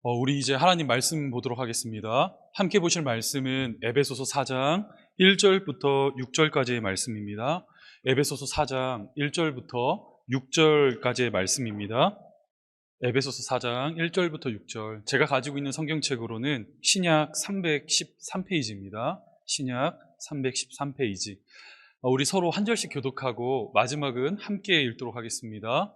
우리 이제 하나님 말씀 보도록 하겠습니다. 함께 보실 말씀은 에베소서 4장 1절부터 6절까지의 말씀입니다. 에베소서 4장 1절부터 6절까지의 말씀입니다. 에베소서 4장 1절부터 6절. 제가 가지고 있는 성경책으로는 신약 313페이지입니다. 신약 313페이지. 우리 서로 한 절씩 교독하고 마지막은 함께 읽도록 하겠습니다.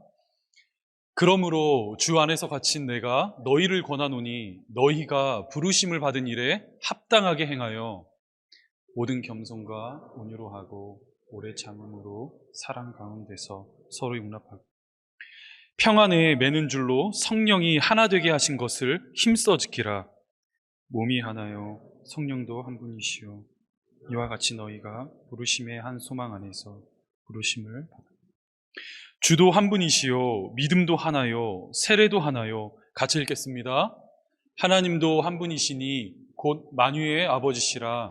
그러므로 주 안에서 갇힌 내가 너희를 권하노니 너희가 부르심을 받은 일에 합당하게 행하여 모든 겸손과 온유로 하고 오래 참음으로 사랑 가운데서 서로 용납하고 평안에 매는 줄로 성령이 하나 되게 하신 것을 힘써 지키라. 몸이 하나요 성령도 한 분이시요 이와 같이 너희가 부르심의 한 소망 안에서 부르심을 받아 주도 한 분이시요 믿음도 하나요 세례도 하나요. 같이 읽겠습니다. 하나님도 한 분이시니 곧 만유의 아버지시라.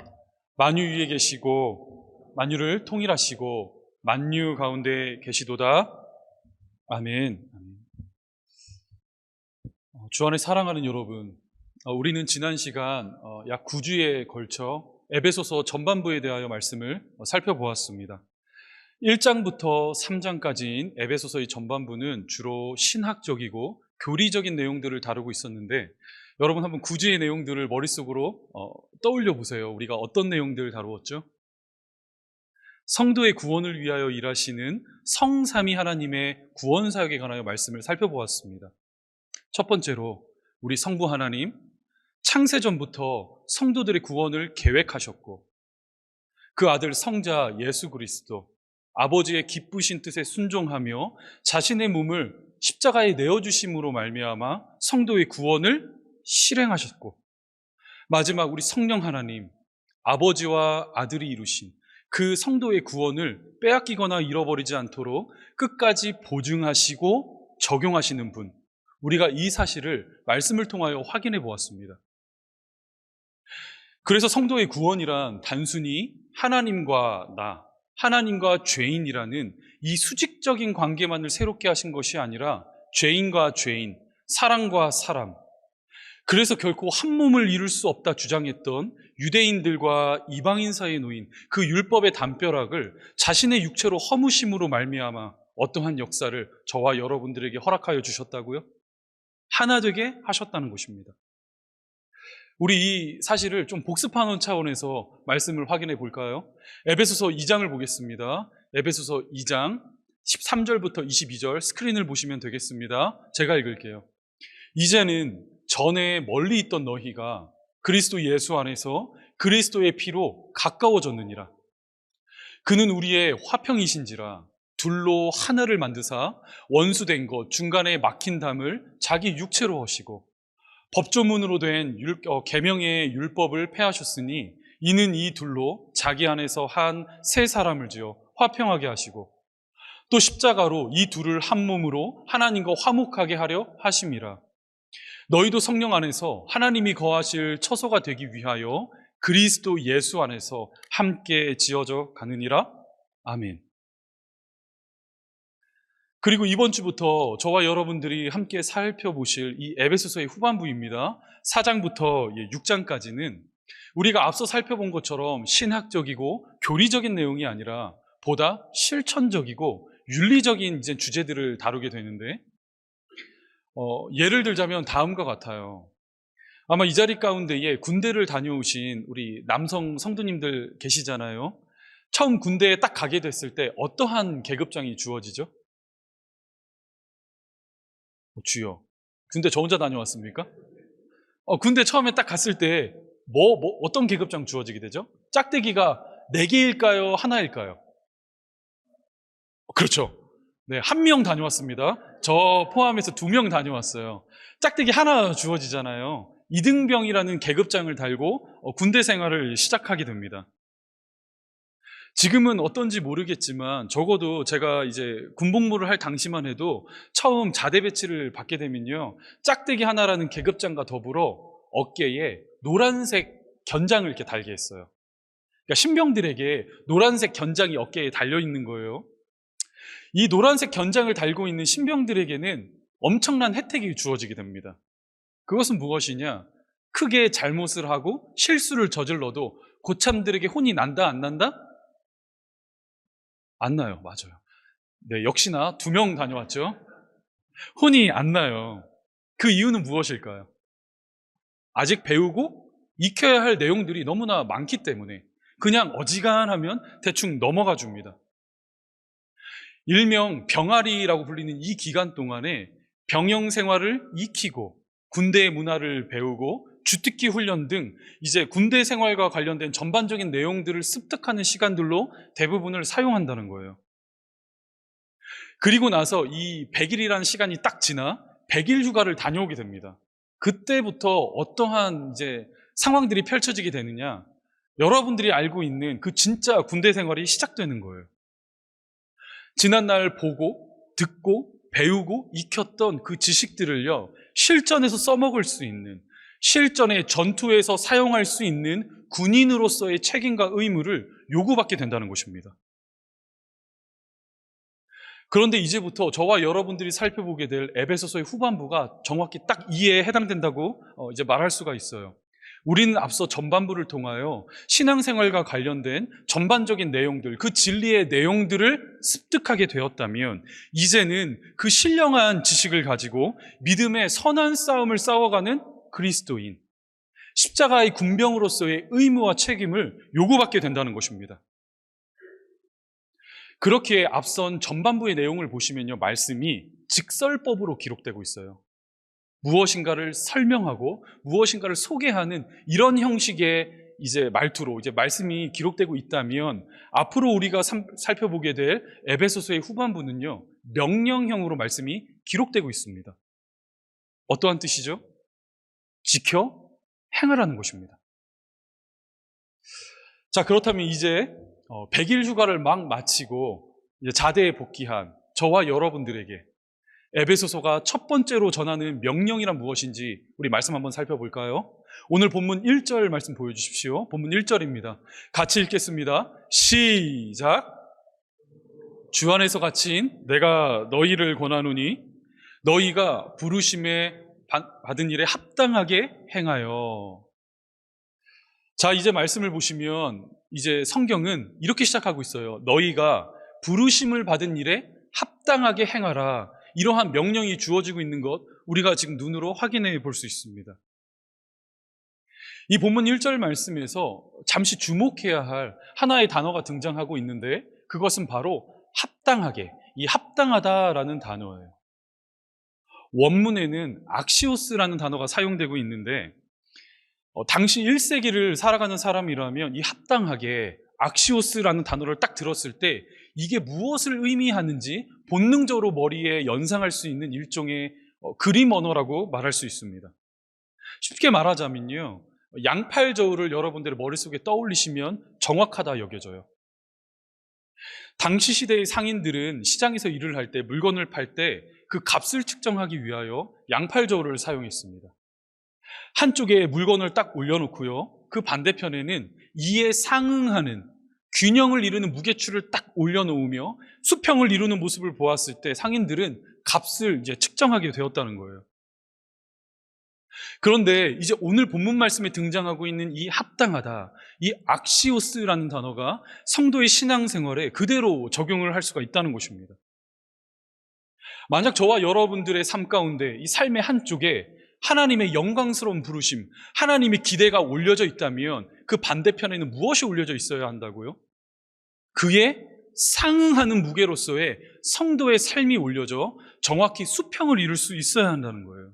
만유 위에 계시고 만유를 통일하시고 만유 가운데 계시도다. 아멘. 주 안에 사랑하는 여러분, 우리는 지난 시간 약 9주에 걸쳐 에베소서 전반부에 대하여 말씀을 살펴보았습니다. 1장부터 3장까지인 에베소서의 전반부는 주로 신학적이고 교리적인 내용들을 다루고 있었는데, 여러분 한번 9주의 내용들을 머릿속으로 떠올려 보세요. 우리가 어떤 내용들을 다루었죠? 성도의 구원을 위하여 일하시는 성삼위 하나님의 구원 사역에 관하여 말씀을 살펴보았습니다. 첫 번째로 우리 성부 하나님, 창세전부터 성도들의 구원을 계획하셨고 그 아들 성자 예수 그리스도, 아버지의 기쁘신 뜻에 순종하며 자신의 몸을 십자가에 내어주심으로 말미암아 성도의 구원을 실행하셨고, 마지막 우리 성령 하나님, 아버지와 아들이 이루신 그 성도의 구원을 빼앗기거나 잃어버리지 않도록 끝까지 보증하시고 적용하시는 분, 우리가 이 사실을 말씀을 통하여 확인해 보았습니다. 그래서 성도의 구원이란 단순히 하나님과 나, 하나님과 죄인이라는 이 수직적인 관계만을 새롭게 하신 것이 아니라 죄인과 죄인, 사람과 사람, 그래서 결코 한 몸을 이룰 수 없다 주장했던 유대인들과 이방인 사이에 놓인 그 율법의 담벼락을 자신의 육체로 허무심으로 말미암아 어떠한 역사를 저와 여러분들에게 허락하여 주셨다고요? 하나 되게 하셨다는 것입니다. 우리 이 사실을 좀 복습하는 차원에서 말씀을 확인해 볼까요? 에베소서 2장을 보겠습니다. 에베소서 2장 13절부터 22절 스크린을 보시면 되겠습니다. 제가 읽을게요. 이제는 전에 멀리 있던 너희가 그리스도 예수 안에서 그리스도의 피로 가까워졌느니라. 그는 우리의 화평이신지라. 둘로 하나를 만드사 원수된 것 중간에 막힌 담을 자기 육체로 하시고 법조문으로 된 계명의 율법을 폐하셨으니 이는 이 둘로 자기 안에서 한 새 사람을 지어 화평하게 하시고 또 십자가로 이 둘을 한 몸으로 하나님과 화목하게 하려 하심이라. 너희도 성령 안에서 하나님이 거하실 처소가 되기 위하여 그리스도 예수 안에서 함께 지어져 가느니라. 아멘. 그리고 이번 주부터 저와 여러분들이 함께 살펴보실 이 에베소서의 후반부입니다. 4장부터 6장까지는 우리가 앞서 살펴본 것처럼 신학적이고 교리적인 내용이 아니라 보다 실천적이고 윤리적인 이제 주제들을 다루게 되는데, 예를 들자면 다음과 같아요. 아마 이 자리 가운데에 군대를 다녀오신 우리 남성 성도님들 계시잖아요. 처음 군대에 딱 가게 됐을 때 어떠한 계급장이 주어지죠? 주요. 군대 저 혼자 다녀왔습니까? 군대 처음에 딱 갔을 때 어떤 계급장 주어지게 되죠? 짝대기가 4개일까요? 하나일까요? 그렇죠. 네, 1명 다녀왔습니다. 저 포함해서 2명 다녀왔어요. 짝대기 하나 주어지잖아요. 이등병이라는 계급장을 달고 군대 생활을 시작하게 됩니다. 지금은 어떤지 모르겠지만 적어도 제가 이제 군복무를 할 당시만 해도 처음 자대 배치를 받게 되면요, 짝대기 하나라는 계급장과 더불어 어깨에 노란색 견장을 이렇게 달게 했어요. 그러니까 신병들에게 노란색 견장이 어깨에 달려 있는 거예요. 이 노란색 견장을 달고 있는 신병들에게는 엄청난 혜택이 주어지게 됩니다. 그것은 무엇이냐? 크게 잘못을 하고 실수를 저질러도 고참들에게 혼이 난다, 안 난다? 안 나요. 맞아요. 네, 역시나 2명 다녀왔죠. 혼이 안 나요. 그 이유는 무엇일까요? 아직 배우고 익혀야 할 내용들이 너무나 많기 때문에 그냥 어지간하면 대충 넘어가 줍니다. 일명 병아리라고 불리는 이 기간 동안에 병영 생활을 익히고 군대의 문화를 배우고 주특기 훈련 등 이제 군대 생활과 관련된 전반적인 내용들을 습득하는 시간들로 대부분을 사용한다는 거예요. 그리고 나서 이 100일이라는 시간이 딱 지나 100일 휴가를 다녀오게 됩니다. 그때부터 어떠한 이제 상황들이 펼쳐지게 되느냐? 여러분들이 알고 있는 그 진짜 군대 생활이 시작되는 거예요. 지난날 보고, 듣고, 배우고, 익혔던 그 지식들을요, 실전에서 써먹을 수 있는, 실전의 전투에서 사용할 수 있는 군인으로서의 책임과 의무를 요구받게 된다는 것입니다. 그런데 이제부터 저와 여러분들이 살펴보게 될 에베소서의 후반부가 정확히 딱 이에 해당된다고 이제 말할 수가 있어요. 우리는 앞서 전반부를 통하여 신앙생활과 관련된 전반적인 내용들, 그 진리의 내용들을 습득하게 되었다면 이제는 그 신령한 지식을 가지고 믿음의 선한 싸움을 싸워가는 그리스도인, 십자가의 군병으로서의 의무와 책임을 요구받게 된다는 것입니다. 그렇게 앞선 전반부의 내용을 보시면요, 말씀이 직설법으로 기록되고 있어요. 무엇인가를 설명하고 무엇인가를 소개하는 이런 형식의 이제 말투로 이제 말씀이 기록되고 있다면 앞으로 우리가 살펴보게 될 에베소서의 후반부는요, 명령형으로 말씀이 기록되고 있습니다. 어떠한 뜻이죠? 지켜 행하라는 것입니다. 자, 그렇다면 이제 100일 휴가를 막 마치고 이제 자대에 복귀한 저와 여러분들에게 에베소서가 첫 번째로 전하는 명령이란 무엇인지 우리 말씀 한번 살펴볼까요? 오늘 본문 1절 말씀 보여주십시오. 본문 1절입니다. 같이 읽겠습니다. 시작. 주 안에서 갇힌 내가 너희를 권하노니 너희가 부르심에 받은 일에 합당하게 행하여. 자, 이제 말씀을 보시면 이제 성경은 이렇게 시작하고 있어요. 너희가 부르심을 받은 일에 합당하게 행하라. 이러한 명령이 주어지고 있는 것 우리가 지금 눈으로 확인해 볼 수 있습니다. 이 본문 1절 말씀에서 잠시 주목해야 할 하나의 단어가 등장하고 있는데 그것은 바로 합당하게, 이 합당하다라는 단어예요. 원문에는 악시오스라는 단어가 사용되고 있는데 당시 1세기를 살아가는 사람이라면 이 합당하게 악시오스라는 단어를 딱 들었을 때 이게 무엇을 의미하는지 본능적으로 머리에 연상할 수 있는 일종의 그림 언어라고 말할 수 있습니다. 쉽게 말하자면요, 양팔 저울을 여러분들의 머릿속에 떠올리시면 정확하다 여겨져요. 당시 시대의 상인들은 시장에서 일을 할 때, 물건을 팔 때 그 값을 측정하기 위하여 양팔 저울을 사용했습니다. 한쪽에 물건을 딱 올려놓고요, 그 반대편에는 이에 상응하는 균형을 이루는 무게추를 딱 올려놓으며 수평을 이루는 모습을 보았을 때 상인들은 값을 이제 측정하게 되었다는 거예요. 그런데 이제 오늘 본문 말씀에 등장하고 있는 이 합당하다, 이 악시오스라는 단어가 성도의 신앙생활에 그대로 적용을 할 수가 있다는 것입니다. 만약 저와 여러분들의 삶 가운데 이 삶의 한쪽에 하나님의 영광스러운 부르심, 하나님의 기대가 올려져 있다면 그 반대편에는 무엇이 올려져 있어야 한다고요? 그에 상응하는 무게로서의 성도의 삶이 올려져 정확히 수평을 이룰 수 있어야 한다는 거예요.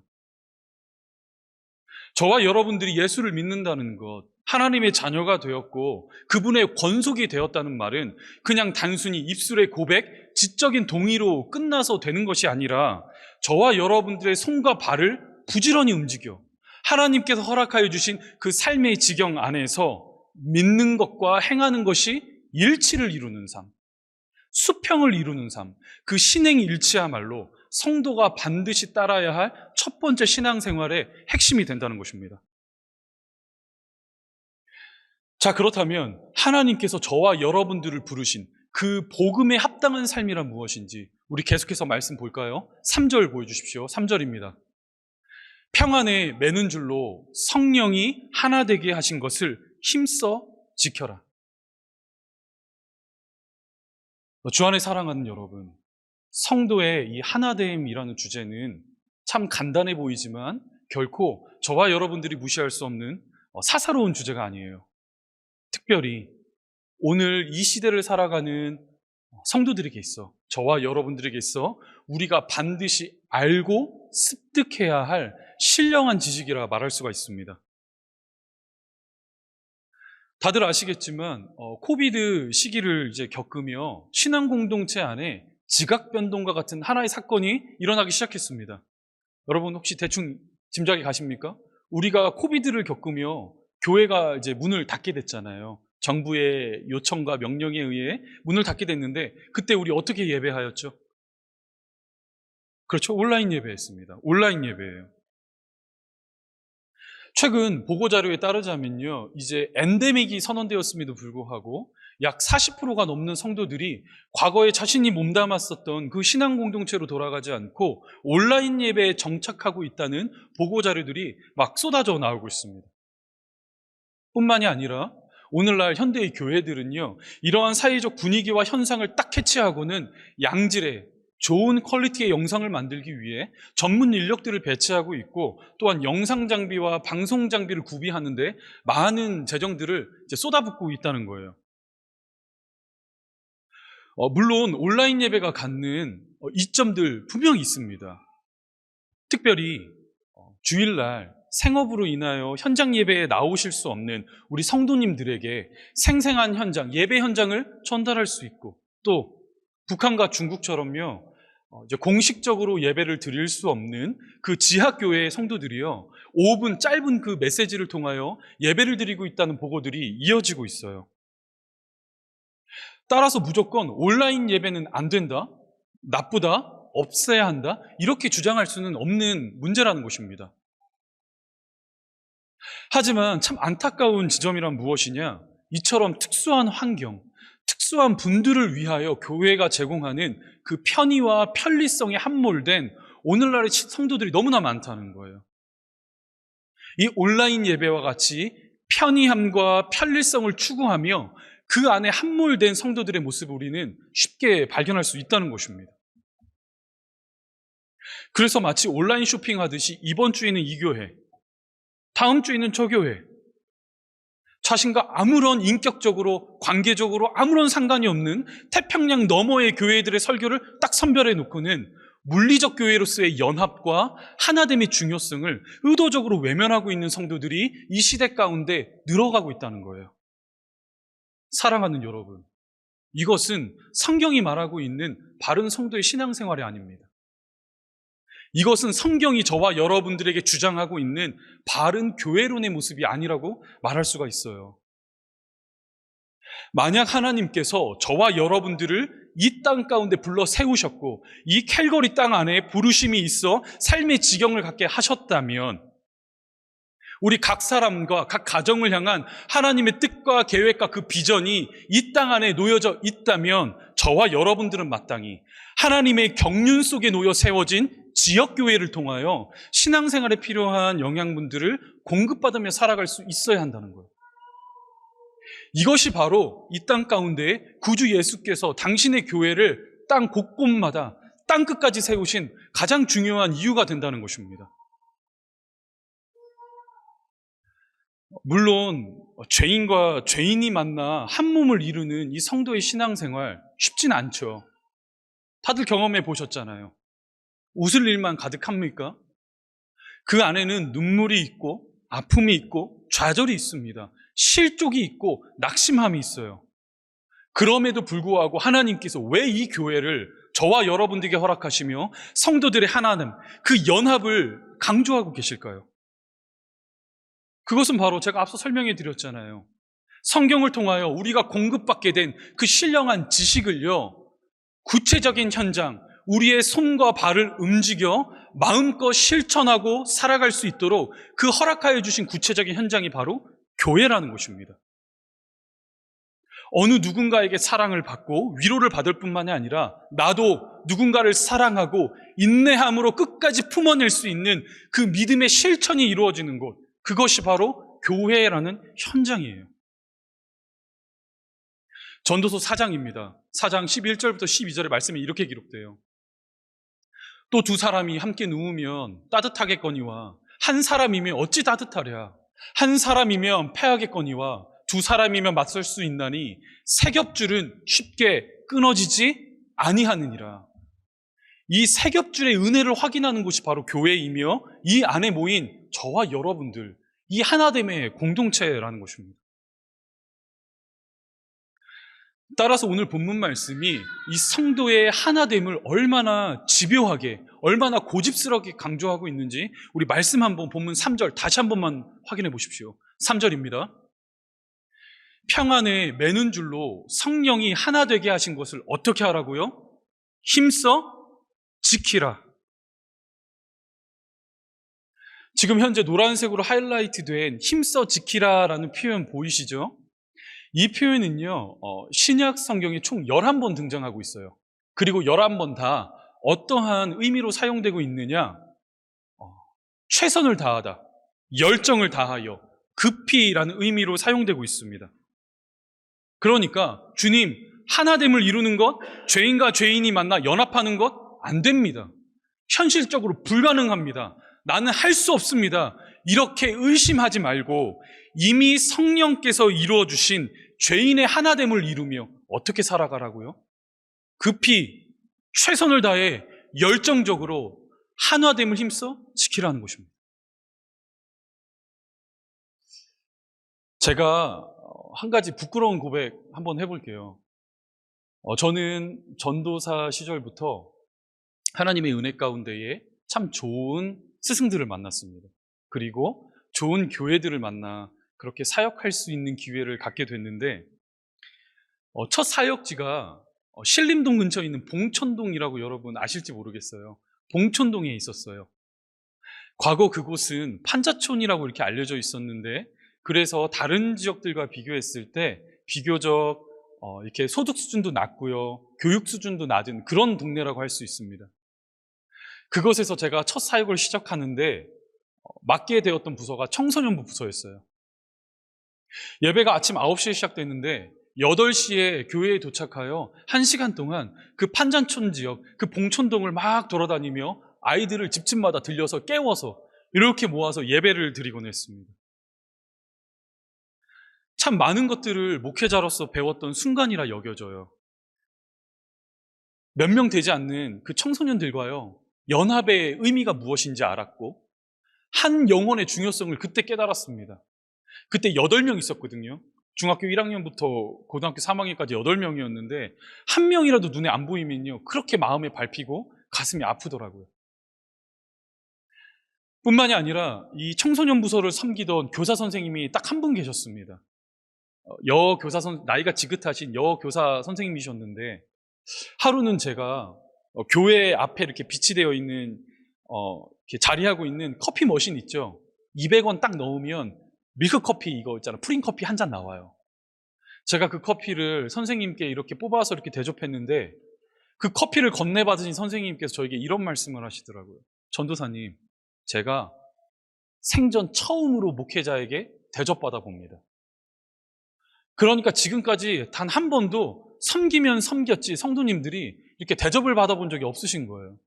저와 여러분들이 예수를 믿는다는 것, 하나님의 자녀가 되었고 그분의 권속이 되었다는 말은 그냥 단순히 입술의 고백, 지적인 동의로 끝나서 되는 것이 아니라 저와 여러분들의 손과 발을 부지런히 움직여 하나님께서 허락하여 주신 그 삶의 지경 안에서 믿는 것과 행하는 것이 일치를 이루는 삶, 수평을 이루는 삶, 그 신행일치야말로 성도가 반드시 따라야 할 첫 번째 신앙생활의 핵심이 된다는 것입니다. 자, 그렇다면 하나님께서 저와 여러분들을 부르신 그 복음에 합당한 삶이란 무엇인지 우리 계속해서 말씀 볼까요? 3절 보여주십시오. 3절입니다. 평안에 매는 줄로 성령이 하나 되게 하신 것을 힘써 지켜라. 주 안에 사랑하는 여러분, 성도의 이 하나됨이라는 주제는 참 간단해 보이지만 결코 저와 여러분들이 무시할 수 없는 사사로운 주제가 아니에요. 특별히 오늘 이 시대를 살아가는 성도들에게 있어, 저와 여러분들에게 있어 우리가 반드시 알고 습득해야 할 신령한 지식이라 말할 수가 있습니다. 다들 아시겠지만 코비드 시기를 이제 겪으며 신앙 공동체 안에 지각 변동과 같은 하나의 사건이 일어나기 시작했습니다. 여러분 혹시 대충 짐작이 가십니까? 우리가 코비드를 겪으며 교회가 이제 문을 닫게 됐잖아요. 정부의 요청과 명령에 의해 문을 닫게 됐는데 그때 우리 어떻게 예배하였죠? 그렇죠. 온라인 예배했습니다. 온라인 예배예요. 최근 보고자료에 따르자면요, 이제 엔데믹이 선언되었음에도 불구하고 약 40%가 넘는 성도들이 과거에 자신이 몸담았었던 그 신앙 공동체로 돌아가지 않고 온라인 예배에 정착하고 있다는 보고자료들이 막 쏟아져 나오고 있습니다. 뿐만이 아니라 오늘날 현대의 교회들은요, 이러한 사회적 분위기와 현상을 딱 캐치하고는 양질의 좋은 퀄리티의 영상을 만들기 위해 전문 인력들을 배치하고 있고, 또한 영상 장비와 방송 장비를 구비하는데 많은 재정들을 이제 쏟아붓고 있다는 거예요. 물론 온라인 예배가 갖는 이점들 분명히 있습니다. 특별히 주일날 생업으로 인하여 현장 예배에 나오실 수 없는 우리 성도님들에게 생생한 현장, 예배 현장을 전달할 수 있고, 또 북한과 중국처럼요, 이제 공식적으로 예배를 드릴 수 없는 그 지하교회의 성도들이요, 5분 짧은 그 메시지를 통하여 예배를 드리고 있다는 보고들이 이어지고 있어요. 따라서 무조건 온라인 예배는 안 된다, 나쁘다, 없애야 한다, 이렇게 주장할 수는 없는 문제라는 것입니다. 하지만 참 안타까운 지점이란 무엇이냐? 이처럼 특수한 환경, 특수한 분들을 위하여 교회가 제공하는 그 편의와 편리성에 함몰된 오늘날의 성도들이 너무나 많다는 거예요. 이 온라인 예배와 같이 편의함과 편리성을 추구하며 그 안에 함몰된 성도들의 모습을 우리는 쉽게 발견할 수 있다는 것입니다. 그래서 마치 온라인 쇼핑하듯이 이번 주에는 이 교회, 다음 주에는 저 교회, 자신과 아무런 인격적으로, 관계적으로 아무런 상관이 없는 태평양 너머의 교회들의 설교를 딱 선별해 놓고는 물리적 교회로서의 연합과 하나됨의 중요성을 의도적으로 외면하고 있는 성도들이 이 시대 가운데 늘어가고 있다는 거예요. 사랑하는 여러분, 이것은 성경이 말하고 있는 바른 성도의 신앙생활이 아닙니다. 이것은 성경이 저와 여러분들에게 주장하고 있는 바른 교회론의 모습이 아니라고 말할 수가 있어요. 만약 하나님께서 저와 여러분들을 이 땅 가운데 불러 세우셨고 이 캘거리 땅 안에 부르심이 있어 삶의 지경을 갖게 하셨다면, 우리 각 사람과 각 가정을 향한 하나님의 뜻과 계획과 그 비전이 이 땅 안에 놓여져 있다면, 저와 여러분들은 마땅히 하나님의 경륜 속에 놓여 세워진 지역교회를 통하여 신앙생활에 필요한 영양분들을 공급받으며 살아갈 수 있어야 한다는 거예요. 이것이 바로 이 땅 가운데 구주 예수께서 당신의 교회를 땅 곳곳마다 땅 끝까지 세우신 가장 중요한 이유가 된다는 것입니다. 물론 죄인과 죄인이 만나 한 몸을 이루는 이 성도의 신앙생활 쉽진 않죠. 다들 경험해 보셨잖아요. 웃을 일만 가득합니까? 그 안에는 눈물이 있고 아픔이 있고 좌절이 있습니다. 실족이 있고 낙심함이 있어요. 그럼에도 불구하고 하나님께서 왜 이 교회를 저와 여러분들에게 허락하시며 성도들의 하나됨, 그 연합을 강조하고 계실까요? 그것은 바로 제가 앞서 설명해 드렸잖아요. 성경을 통하여 우리가 공급받게 된 그 신령한 지식을요, 구체적인 현장, 우리의 손과 발을 움직여 마음껏 실천하고 살아갈 수 있도록 그 허락하여 주신 구체적인 현장이 바로 교회라는 것입니다. 어느 누군가에게 사랑을 받고 위로를 받을 뿐만이 아니라 나도 누군가를 사랑하고 인내함으로 끝까지 품어낼 수 있는 그 믿음의 실천이 이루어지는 곳, 그것이 바로 교회라는 현장이에요. 전도서 4장입니다. 4장 11절부터 12절의 말씀이 이렇게 기록돼요. 또 두 사람이 함께 누우면 따뜻하겠거니와 한 사람이면 어찌 따뜻하랴. 한 사람이면 패하겠거니와 두 사람이면 맞설 수 있나니 세 겹줄은 쉽게 끊어지지 아니하느니라. 이 세 겹줄의 은혜를 확인하는 곳이 바로 교회이며 이 안에 모인 저와 여러분들, 이 하나됨의 공동체라는 것입니다. 따라서 오늘 본문 말씀이 이 성도의 하나됨을 얼마나 집요하게, 얼마나 고집스럽게 강조하고 있는지 우리 말씀 한번 본문 3절 다시 한 번만 확인해 보십시오. 3절입니다. 평안에 매는 줄로 성령이 하나 되게 하신 것을 어떻게 하라고요? 힘써 지키라. 지금 현재 노란색으로 하이라이트된 힘써 지키라라는 표현 보이시죠? 이 표현은요, 신약 성경에 총 11번 등장하고 있어요. 그리고 11번 다 어떠한 의미로 사용되고 있느냐? 최선을 다하다, 열정을 다하여, 급히라는 의미로 사용되고 있습니다. 그러니까 주님, 하나됨을 이루는 것, 죄인과 죄인이 만나 연합하는 것 안 됩니다. 현실적으로 불가능합니다. 나는 할 수 없습니다. 이렇게 의심하지 말고 이미 성령께서 이루어주신 죄인의 하나됨을 이루며 어떻게 살아가라고요? 급히 최선을 다해 열정적으로 하나됨을 힘써 지키라는 것입니다. 제가 한 가지 부끄러운 고백 한번 해볼게요. 저는 전도사 시절부터 하나님의 은혜 가운데에 참 좋은 스승들을 만났습니다. 그리고 좋은 교회들을 만나 그렇게 사역할 수 있는 기회를 갖게 됐는데, 첫 사역지가 신림동 근처에 있는 봉천동이라고 여러분 아실지 모르겠어요. 봉천동에 있었어요. 과거 그곳은 판자촌이라고 이렇게 알려져 있었는데, 그래서 다른 지역들과 비교했을 때 비교적 이렇게 소득 수준도 낮고요, 교육 수준도 낮은 그런 동네라고 할 수 있습니다. 그것에서 제가 첫 사역을 시작하는데 맡게 되었던 부서가 청소년부 부서였어요. 예배가 아침 9시에 시작됐는데 8시에 교회에 도착하여 1시간 동안 그 판잔촌 지역, 그 봉천동을 막 돌아다니며 아이들을 집집마다 들려서 깨워서 이렇게 모아서 예배를 드리곤 했습니다. 참 많은 것들을 목회자로서 배웠던 순간이라 여겨져요. 몇 명 되지 않는 그 청소년들과요, 연합의 의미가 무엇인지 알았고 한 영혼의 중요성을 그때 깨달았습니다. 그때 8명 있었거든요. 중학교 1학년부터 고등학교 3학년까지 8명이었는데 한 명이라도 눈에 안 보이면요, 그렇게 마음에 밟히고 가슴이 아프더라고요. 뿐만이 아니라 이 청소년 부서를 섬기던 교사 선생님이 딱 한 분 계셨습니다. 나이가 지긋하신 여교사 선생님이셨는데, 하루는 제가 교회 앞에 이렇게 비치되어 있는 이렇게 자리하고 있는 커피 머신 있죠. 200원 딱 넣으면 밀크커피 이거 있잖아, 프린커피 한 잔 나와요. 제가 그 커피를 선생님께 이렇게 뽑아서 이렇게 대접했는데 그 커피를 건네받으신 선생님께서 저에게 이런 말씀을 하시더라고요. 전도사님, 제가 생전 처음으로 목회자에게 대접받아 봅니다. 그러니까 지금까지 단 한 번도 섬기면 섬겼지 성도님들이 이렇게 대접을 받아본 적이 없으신 거예요.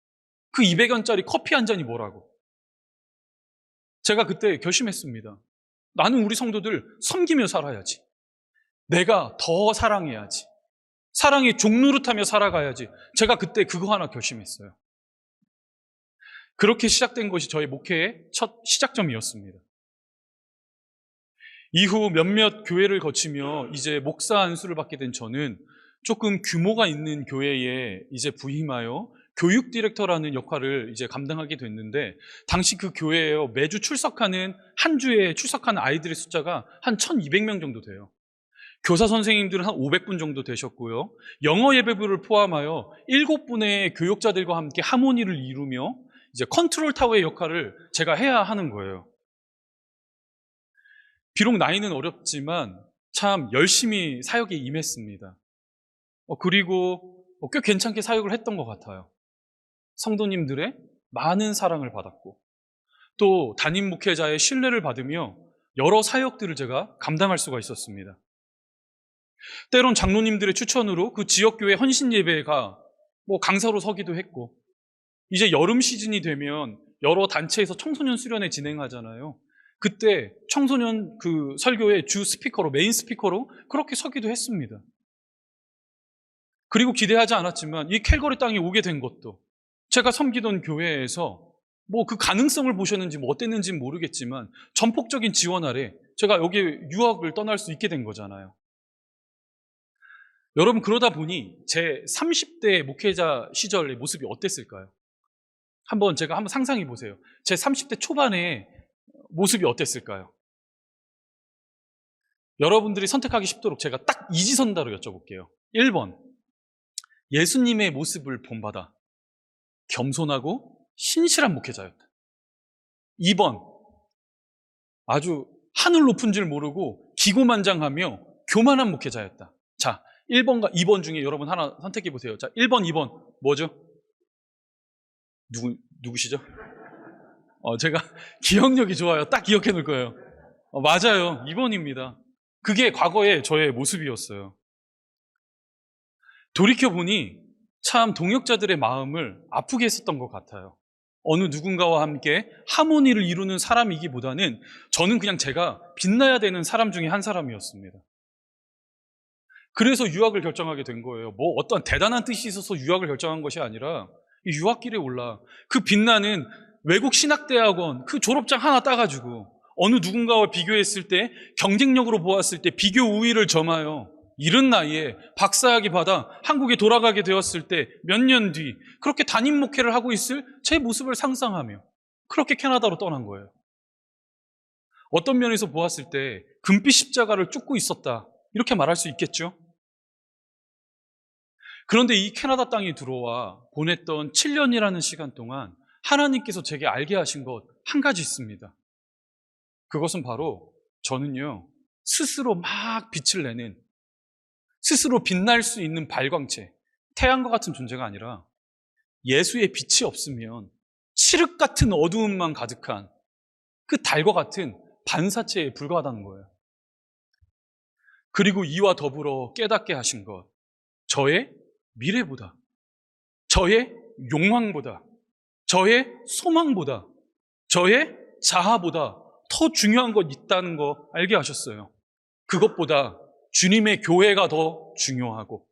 그 200원짜리 커피 한 잔이 뭐라고. 제가 그때 결심했습니다. 나는 우리 성도들 섬기며 살아야지. 내가 더 사랑해야지. 사랑의 종노릇하며 살아가야지. 제가 그때 그거 하나 결심했어요. 그렇게 시작된 것이 저의 목회의 첫 시작점이었습니다. 이후 몇몇 교회를 거치며 이제 목사 안수를 받게 된 저는 조금 규모가 있는 교회에 이제 부임하여 교육 디렉터라는 역할을 이제 감당하게 됐는데, 당시 그 교회에 매주 한 주에 출석하는 아이들의 숫자가 한 1200명 정도 돼요. 교사 선생님들은 한 500분 정도 되셨고요. 영어 예배부를 포함하여 7분의 교육자들과 함께 하모니를 이루며 이제 컨트롤 타워의 역할을 제가 해야 하는 거예요. 비록 나이는 어렵지만 참 열심히 사역에 임했습니다. 그리고 꽤 괜찮게 사역을 했던 것 같아요. 성도님들의 많은 사랑을 받았고 또 담임 목회자의 신뢰를 받으며 여러 사역들을 제가 감당할 수가 있었습니다. 때론 장로님들의 추천으로 그 지역교회 헌신 예배가 강사로 서기도 했고, 이제 여름 시즌이 되면 여러 단체에서 청소년 수련회 진행하잖아요. 그때 청소년 그 설교의 주 스피커로, 메인 스피커로 그렇게 서기도 했습니다. 그리고 기대하지 않았지만 이 캘거리 땅에 오게 된 것도 제가 섬기던 교회에서 그 가능성을 보셨는지 어땠는지 모르겠지만 전폭적인 지원 아래 제가 여기 유학을 떠날 수 있게 된 거잖아요. 여러분, 그러다 보니 제 30대 목회자 시절의 모습이 어땠을까요? 제가 한번 상상해 보세요. 제 30대 초반의 모습이 어땠을까요? 여러분들이 선택하기 쉽도록 제가 딱 이지선다로 여쭤볼게요. 1번, 예수님의 모습을 본받아 겸손하고 신실한 목회자였다. 2번, 아주 하늘 높은 줄 모르고 기고만장하며 교만한 목회자였다. 자, 1번과 2번 중에 여러분 하나 선택해 보세요. 자, 1번, 2번 뭐죠? 누구시죠? 제가 기억력이 좋아요. 딱 기억해 놓을 거예요. 맞아요. 2번입니다. 그게 과거의 저의 모습이었어요. 돌이켜보니 참 동역자들의 마음을 아프게 했었던 것 같아요. 어느 누군가와 함께 하모니를 이루는 사람이기보다는 저는 그냥 제가 빛나야 되는 사람 중에 한 사람이었습니다. 그래서 유학을 결정하게 된 거예요. 어떤 대단한 뜻이 있어서 유학을 결정한 것이 아니라 이 유학길에 올라 그 빛나는 외국 신학대학원 그 졸업장 하나 따가지고 어느 누군가와 비교했을 때 경쟁력으로 보았을 때 비교 우위를 점하여 이른 나이에 박사학위 받아 한국에 돌아가게 되었을 때 몇 년 뒤 그렇게 담임 목회를 하고 있을 제 모습을 상상하며 그렇게 캐나다로 떠난 거예요. 어떤 면에서 보았을 때 금빛 십자가를 쫓고 있었다 이렇게 말할 수 있겠죠. 그런데 이 캐나다 땅에 들어와 보냈던 7년이라는 시간 동안 하나님께서 제게 알게 하신 것 한 가지 있습니다. 그것은 바로 저는요, 스스로 막 빛을 내는, 스스로 빛날 수 있는 발광체, 태양과 같은 존재가 아니라 예수의 빛이 없으면 칠흑 같은 어두움만 가득한 그 달과 같은 반사체에 불과하다는 거예요. 그리고 이와 더불어 깨닫게 하신 것, 저의 미래보다, 저의 욕망보다, 저의 소망보다, 저의 자아보다 더 중요한 것 있다는 거 알게 하셨어요. 그것보다 주님의 교회가 더 중요하고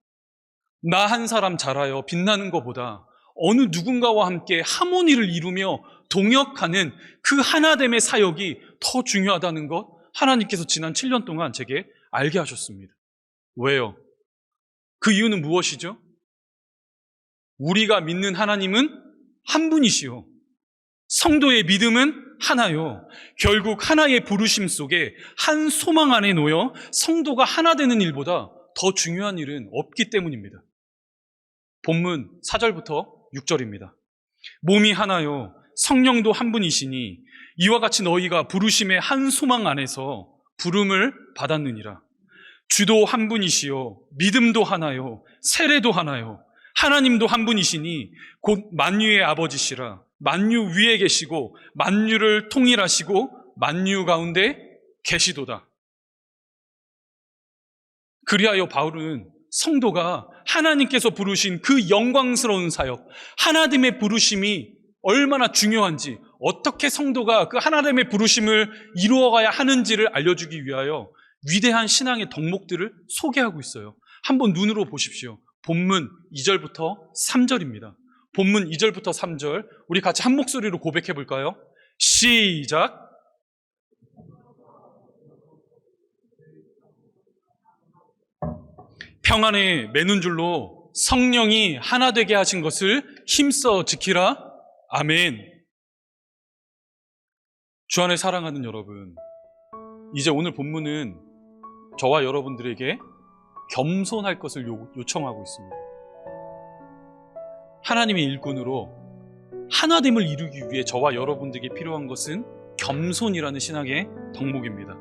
나 한 사람 자라여 빛나는 것보다 어느 누군가와 함께 하모니를 이루며 동역하는 그 하나됨의 사역이 더 중요하다는 것 하나님께서 지난 7년 동안 제게 알게 하셨습니다. 왜요? 그 이유는 무엇이죠? 우리가 믿는 하나님은 한 분이시요. 성도의 믿음은 하나요. 결국 하나의 부르심 속에 한 소망 안에 놓여 성도가 하나 되는 일보다 더 중요한 일은 없기 때문입니다. 본문 4절부터 6절입니다. 몸이 하나요. 성령도 한 분이시니 이와 같이 너희가 부르심의 한 소망 안에서 부름을 받았느니라. 주도 한 분이시요. 믿음도 하나요. 세례도 하나요. 하나님도 한 분이시니 곧 만유의 아버지시라. 만유 위에 계시고 만유를 통일하시고 만유 가운데 계시도다. 그리하여 바울은 성도가 하나님께서 부르신 그 영광스러운 사역, 하나님의 부르심이 얼마나 중요한지, 어떻게 성도가 그 하나님의 부르심을 이루어가야 하는지를 알려주기 위하여 위대한 신앙의 덕목들을 소개하고 있어요. 한번 눈으로 보십시오. 본문 2절부터 3절입니다. 본문 2절부터 3절 우리 같이 한 목소리로 고백해 볼까요? 시작. 평안에 매는 줄로 성령이 하나 되게 하신 것을 힘써 지키라. 아멘. 주 안에 사랑하는 여러분, 이제 오늘 본문은 저와 여러분들에게 겸손할 것을 요청하고 있습니다. 하나님의 일꾼으로 하나됨을 이루기 위해 저와 여러분들에게 필요한 것은 겸손이라는 신앙의 덕목입니다.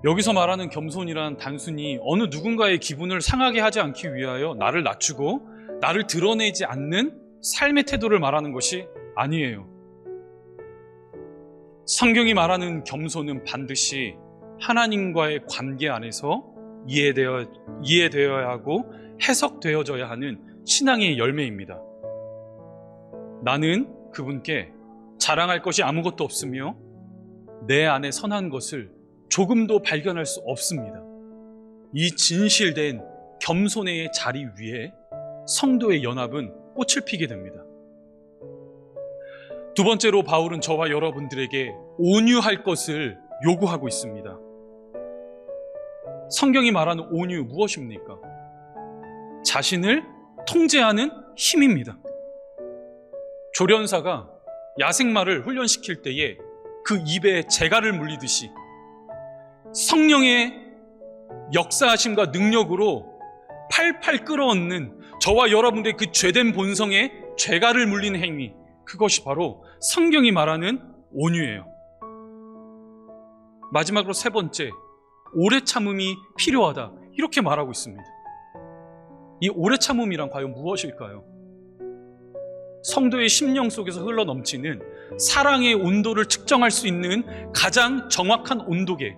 여기서 말하는 겸손이란 단순히 어느 누군가의 기분을 상하게 하지 않기 위하여 나를 낮추고 나를 드러내지 않는 삶의 태도를 말하는 것이 아니에요. 성경이 말하는 겸손은 반드시 하나님과의 관계 안에서 이해되어야 하고 해석되어져야 하는 신앙의 열매입니다. 나는 그분께 자랑할 것이 아무것도 없으며 내 안에 선한 것을 조금도 발견할 수 없습니다. 이 진실된 겸손의 자리 위에 성도의 연합은 꽃을 피게 됩니다. 두 번째로 바울은 저와 여러분들에게 온유할 것을 요구하고 있습니다. 성경이 말하는 온유 무엇입니까? 자신을 통제하는 힘입니다. 조련사가 야생마를 훈련시킬 때에 그 입에 재갈을 물리듯이 성령의 역사하심과 능력으로 팔팔 끌어얹는 저와 여러분들의 그 죄된 본성에 재갈을 물리는 행위, 그것이 바로 성경이 말하는 온유예요. 마지막으로 세 번째, 오래 참음이 필요하다, 이렇게 말하고 있습니다. 이 오래 참음이란 과연 무엇일까요? 성도의 심령 속에서 흘러넘치는 사랑의 온도를 측정할 수 있는 가장 정확한 온도계,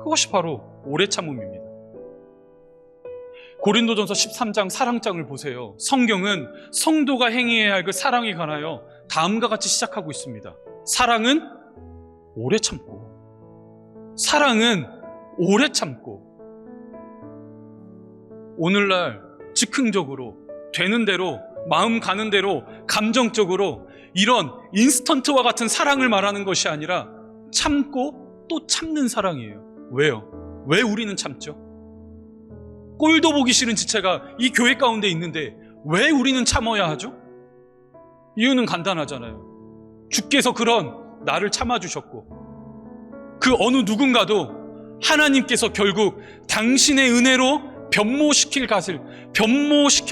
그것이 바로 오래 참음입니다. 고린도전서 13장 사랑장을 보세요. 성경은 성도가 행해야 할 그 사랑에 관하여 다음과 같이 시작하고 있습니다. 사랑은 오래 참고, 사랑은 오래 참고. 오늘날 즉흥적으로 되는 대로, 마음 가는 대로, 감정적으로 이런 인스턴트와 같은 사랑을 말하는 것이 아니라 참고 또 참는 사랑이에요. 왜요? 왜 우리는 참죠? 꼴도 보기 싫은 지체가 이 교회 가운데 있는데 왜 우리는 참아야 하죠? 이유는 간단하잖아요. 주께서 그런 나를 참아주셨고, 그 어느 누군가도 하나님께서 결국 당신의 은혜로 변모시켜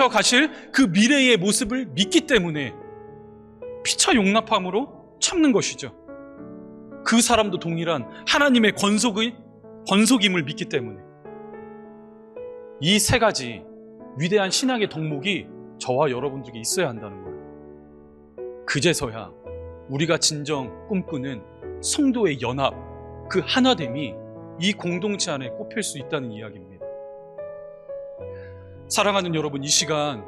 가실 그 미래의 모습을 믿기 때문에 피차 용납함으로 참는 것이죠. 그 사람도 동일한 하나님의 권속임을 믿기 때문에. 이 세 가지 위대한 신앙의 덕목이 저와 여러분들에게 있어야 한다는 거예요. 그제서야 우리가 진정 꿈꾸는 성도의 연합, 그 하나됨이 이 공동체 안에 꼽힐 수 있다는 이야기입니다. 사랑하는 여러분, 이 시간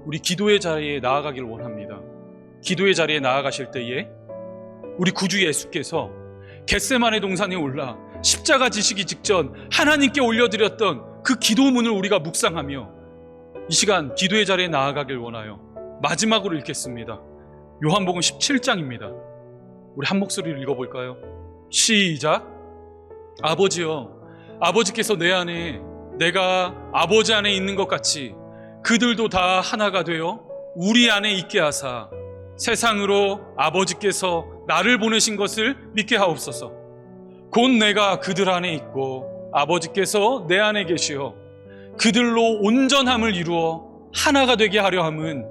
우리 기도의 자리에 나아가길 원합니다. 기도의 자리에 나아가실 때에 우리 구주 예수께서 겟세마네 동산에 올라 십자가 지시기 직전 하나님께 올려드렸던 그 기도문을 우리가 묵상하며 이 시간 기도의 자리에 나아가길 원하여 마지막으로 읽겠습니다. 요한복음 17장입니다. 우리 한 목소리로 읽어볼까요? 시작. 아버지여, 아버지께서 내 안에 내가 아버지 안에 있는 것 같이 그들도 다 하나가 되어 우리 안에 있게 하사 세상으로 아버지께서 나를 보내신 것을 믿게 하옵소서. 곧 내가 그들 안에 있고 아버지께서 내 안에 계시어 그들로 온전함을 이루어 하나가 되게 하려 함은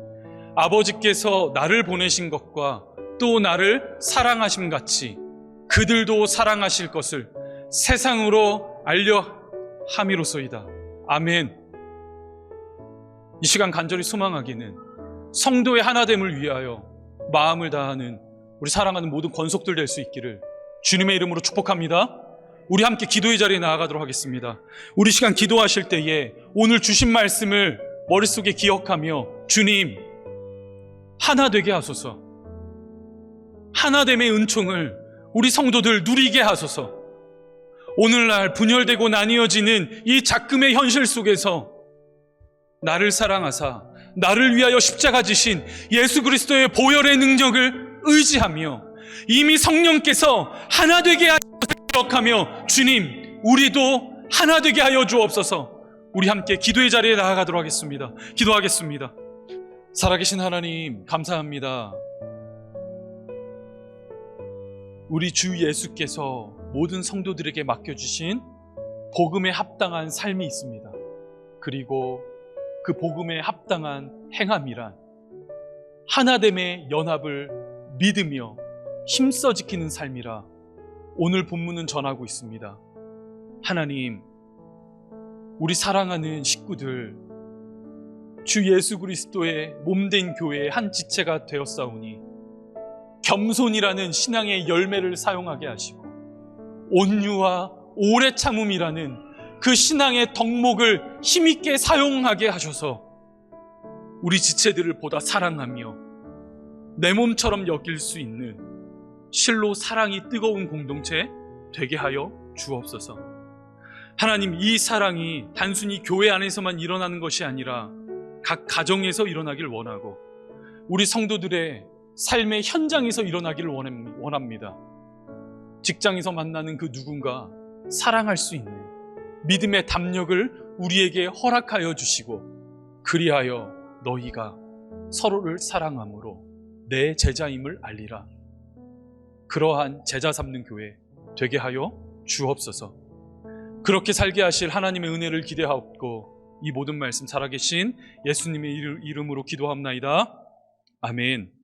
아버지께서 나를 보내신 것과 또 나를 사랑하심 같이 그들도 사랑하실 것을 세상으로 알려 함이로소이다. 아멘. 이 시간 간절히 소망하기는 성도의 하나됨을 위하여 마음을 다하는 우리 사랑하는 모든 권속들 될 수 있기를 주님의 이름으로 축복합니다. 우리 함께 기도의 자리에 나아가도록 하겠습니다. 우리 시간 기도하실 때에 오늘 주신 말씀을 머릿속에 기억하며 주님, 하나 되게 하소서. 하나됨의 은총을 우리 성도들 누리게 하소서. 오늘날 분열되고 나뉘어지는 이 작금의 현실 속에서 나를 사랑하사 나를 위하여 십자가 지신 예수 그리스도의 보혈의 능력을 의지하며 이미 성령께서 하나 되게 하여 기억하며 주님, 우리도 하나 되게 하여 주옵소서. 우리 함께 기도의 자리에 나아가도록 하겠습니다. 기도하겠습니다. 살아계신 하나님, 감사합니다. 우리 주 예수께서 모든 성도들에게 맡겨주신 복음에 합당한 삶이 있습니다. 그리고 그 복음에 합당한 행함이란 하나됨의 연합을 믿으며 힘써 지키는 삶이라 오늘 본문은 전하고 있습니다. 하나님, 우리 사랑하는 식구들, 주 예수 그리스도의 몸된 교회의 한 지체가 되었사오니 겸손이라는 신앙의 열매를 사용하게 하시고 온유와 오래 참음이라는 그 신앙의 덕목을 힘있게 사용하게 하셔서 우리 지체들을 보다 사랑하며 내 몸처럼 여길 수 있는 실로 사랑이 뜨거운 공동체 되게 하여 주옵소서. 하나님, 이 사랑이 단순히 교회 안에서만 일어나는 것이 아니라 각 가정에서 일어나길 원하고 우리 성도들의 삶의 현장에서 일어나기를 원합니다. 직장에서 만나는 그 누군가 사랑할 수 있는 믿음의 담력을 우리에게 허락하여 주시고 그리하여 너희가 서로를 사랑함으로 내 제자임을 알리라. 그러한 제자 삼는 교회 되게 하여 주옵소서. 그렇게 살게 하실 하나님의 은혜를 기대하옵고 이 모든 말씀 살아계신 예수님의 이름으로 기도합나이다. 아멘.